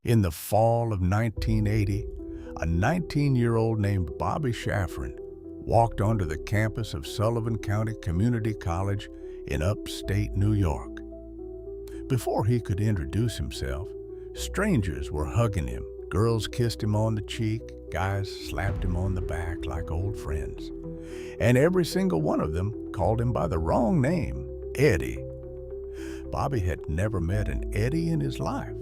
In the fall of 1980, a 19-year-old named Bobby Shafran walked onto the campus of Sullivan County Community College in upstate New York. Before he could introduce himself, strangers were hugging him. Girls kissed him on the cheek, guys slapped him on the back like old friends. And every single one of them called him by the wrong name, Eddie. Bobby had never met an Eddie in his life,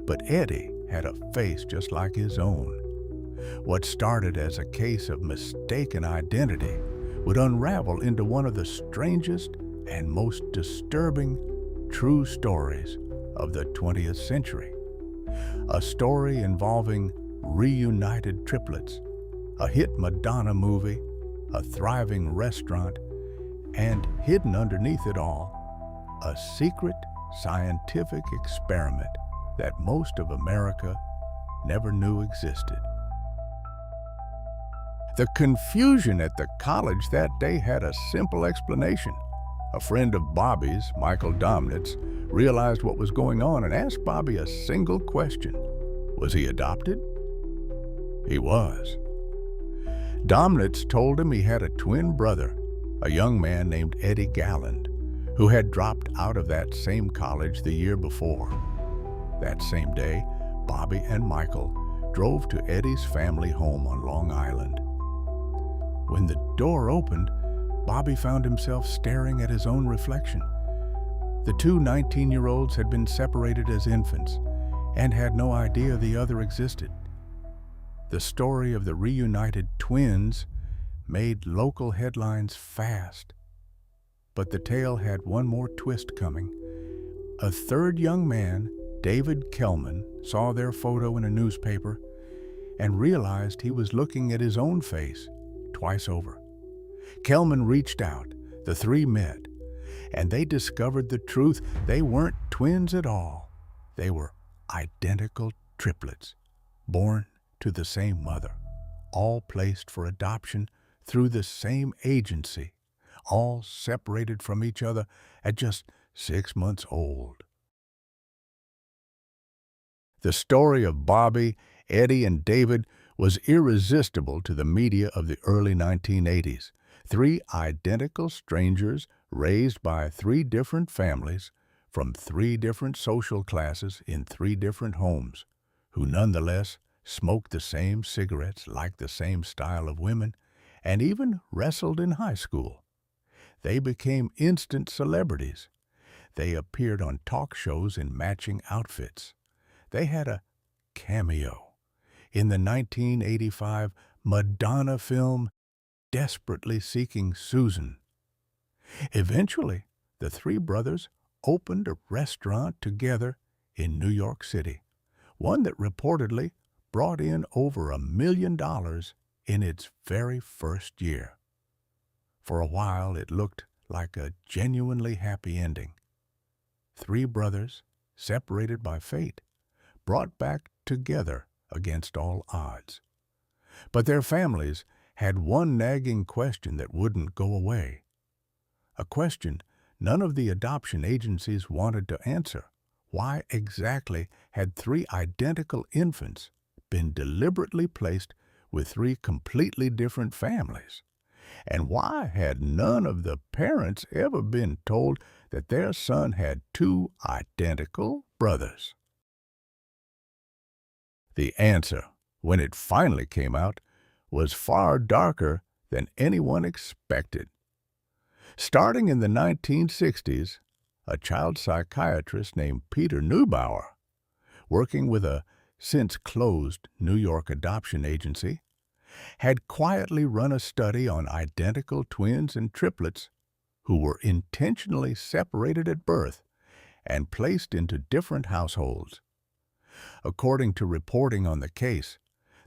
but Eddie had a face just like his own. What started as a case of mistaken identity would unravel into one of the strangest and most disturbing true stories of the 20th century. A story involving reunited triplets, a hit Madonna movie, a thriving restaurant, and hidden underneath it all, a secret scientific experiment that most of America never knew existed. The confusion at the college that day had a simple explanation. A friend of Bobby's, Michael Domnitz, realized what was going on and asked Bobby a single question. Was he adopted? He was. Domnitz told him he had a twin brother, a young man named Eddie Galland, who had dropped out of that same college the year before. That same day, Bobby and Michael drove to Eddie's family home on Long Island. When the door opened, Bobby found himself staring at his own reflection. The two 19-year-olds had been separated as infants and had no idea the other existed. The story of the reunited twins made local headlines fast. But the tale had one more twist coming. A third young man, David Kelman, saw their photo in a newspaper and realized he was looking at his own face twice over. Kelman reached out, the three met, and they discovered the truth. They weren't twins at all. They were identical triplets, born to the same mother, all placed for adoption through the same agency, all separated from each other at just 6 months old. The story of Bobby, Eddie, and David was irresistible to the media of the early 1980s. Three identical strangers raised by three different families from three different social classes in three different homes, who nonetheless smoked the same cigarettes, liked the same style of women, and even wrestled in high school. They became instant celebrities. They appeared on talk shows in matching outfits. They had a cameo in the 1985 Madonna film Desperately Seeking Susan. Eventually, the three brothers opened a restaurant together in New York City, one that reportedly brought in over $1 million in its very first year. For a while, it looked like a genuinely happy ending. Three brothers, separated by fate, brought back together against all odds. But their families had one nagging question that wouldn't go away. A question none of the adoption agencies wanted to answer. Why exactly had three identical infants been deliberately placed with three completely different families? And why had none of the parents ever been told that their son had two identical brothers? The answer, when it finally came out, was far darker than anyone expected. Starting in the 1960s, a child psychiatrist named Peter Neubauer, working with a since-closed New York adoption agency, had quietly run a study on identical twins and triplets who were intentionally separated at birth and placed into different households. According to reporting on the case,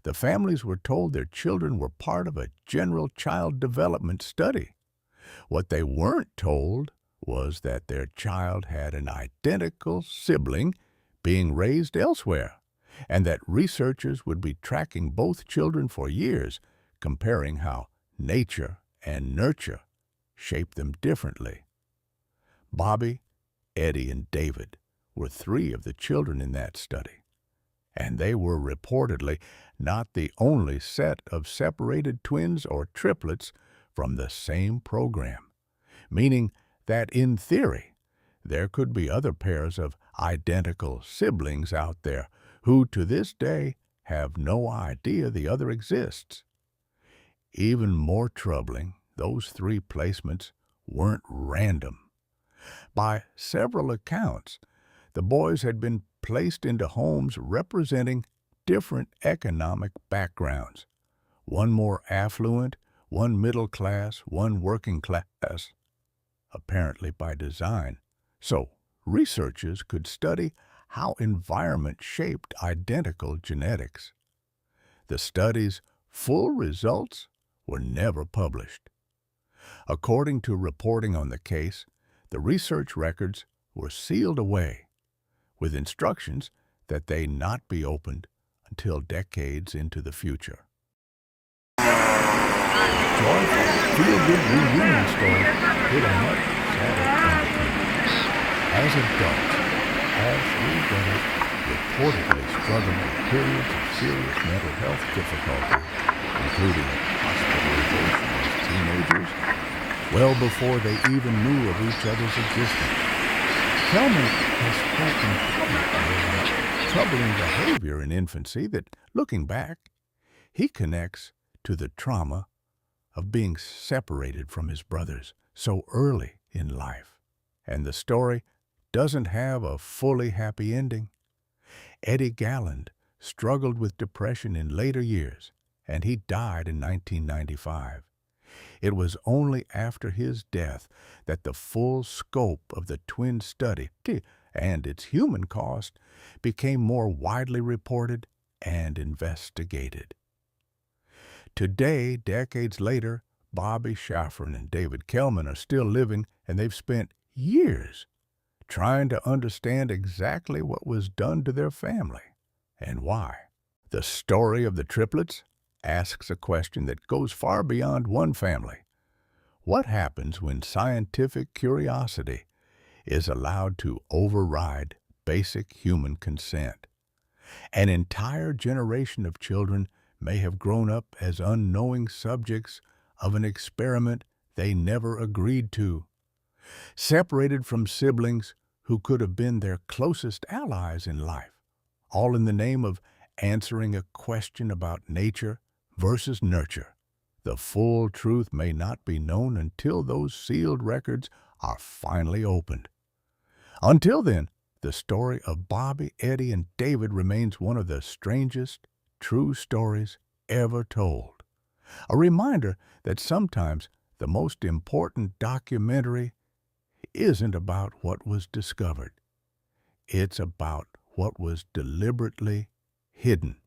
the families were told their children were part of a general child development study. What they weren't told was that their child had an identical sibling being raised elsewhere, and that researchers would be tracking both children for years, comparing how nature and nurture shaped them differently. Bobby, Eddie, and David were three of the children in that study. and they were reportedly not the only set of separated twins or triplets from the same program, meaning that in theory, there could be other pairs of identical siblings out there who to this day have no idea the other exists. Even more troubling, those three placements weren't random. By several accounts, the boys had been placed into homes representing different economic backgrounds, one more affluent, one middle class, one working class, apparently by design, so researchers could study how environment shaped identical genetics. The study's full results were never published. According to reporting on the case, the research records were sealed away, with instructions that they not be opened until decades into the future. Joyful, feel-good reunion story hit a much sadder undertone. As adults, all three brothers reportedly struggled with periods of serious mental health difficulties, including hospitalization as teenagers, well before they even knew of each other's existence. Kelman has spoken publicly about troubling behavior in infancy that, looking back, he connects to the trauma of being separated from his brothers so early in life. And the story doesn't have a fully happy ending. Eddie Galland struggled with depression in later years, and he died in 1995. It was only after his death that the full scope of the twin study and its human cost became more widely reported and investigated. Today, decades later, Bobby Schafferin and David Kelman are still living, and they've spent years trying to understand exactly what was done to their family and why. The story of the triplets asks a question that goes far beyond one family. What happens when scientific curiosity is allowed to override basic human consent? An entire generation of children may have grown up as unknowing subjects of an experiment they never agreed to, separated from siblings who could have been their closest allies in life, all in the name of answering a question about nature versus nurture. The full truth may not be known until those sealed records are finally opened. Until then, the story of Bobby, Eddie, and David remains one of the strangest true stories ever told. A reminder that sometimes the most important documentary isn't about what was discovered. It's about what was deliberately hidden.